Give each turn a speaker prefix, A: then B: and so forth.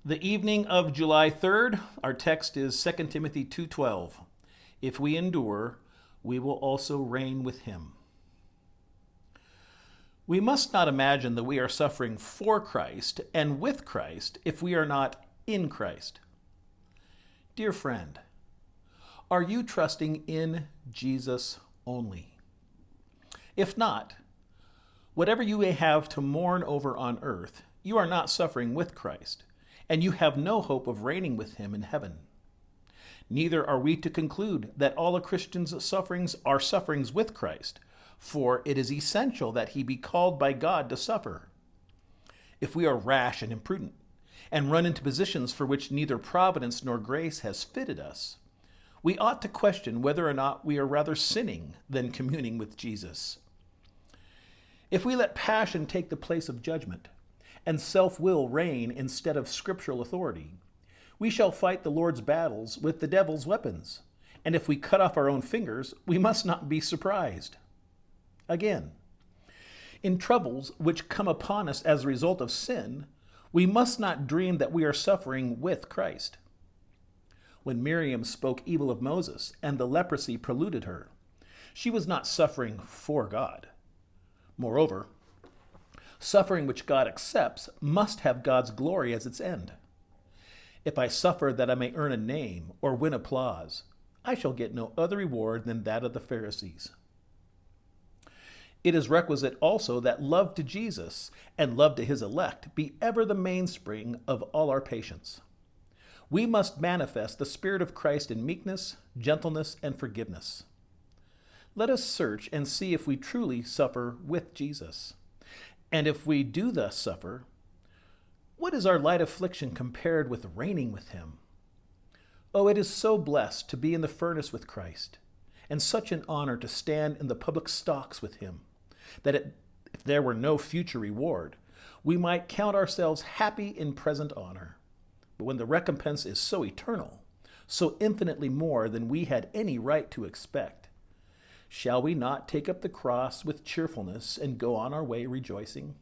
A: The evening of July 3rd, our text is 2 Timothy 2:12. If we endure, we will also reign with him. We must not imagine that we are suffering for Christ and with Christ if we are not in Christ. Dear friend, are you trusting in Jesus only? If not, whatever you may have to mourn over on earth, you are not suffering with Christ, and you have no hope of reigning with him in heaven. Neither are we to conclude that all a Christian's sufferings are sufferings with Christ, for it is essential that he be called by God to suffer. If we are rash and imprudent, and run into positions for which neither providence nor grace has fitted us, we ought to question whether or not we are rather sinning than communing with Jesus. If we let passion take the place of judgment, and self-will reign instead of scriptural authority, we shall fight the Lord's battles with the devil's weapons, and if we cut off our own fingers, we must not be surprised. Again, in troubles which come upon us as a result of sin, we must not dream that we are suffering with Christ. When Miriam spoke evil of Moses and the leprosy polluted her, she was not suffering for God. Moreover, suffering which God accepts must have God's glory as its end. If I suffer that I may earn a name or win applause, I shall get no other reward than that of the Pharisees. It is requisite also that love to Jesus and love to his elect be ever the mainspring of all our patience. We must manifest the Spirit of Christ in meekness, gentleness, and forgiveness. Let us search and see if we truly suffer with Jesus. And if we do thus suffer, what is our light affliction compared with reigning with him? Oh, it is so blessed to be in the furnace with Christ, and such an honor to stand in the public stocks with him, that if there were no future reward, we might count ourselves happy in present honor. But when the recompense is so eternal, so infinitely more than we had any right to expect, shall we not take up the cross with cheerfulness and go on our way rejoicing?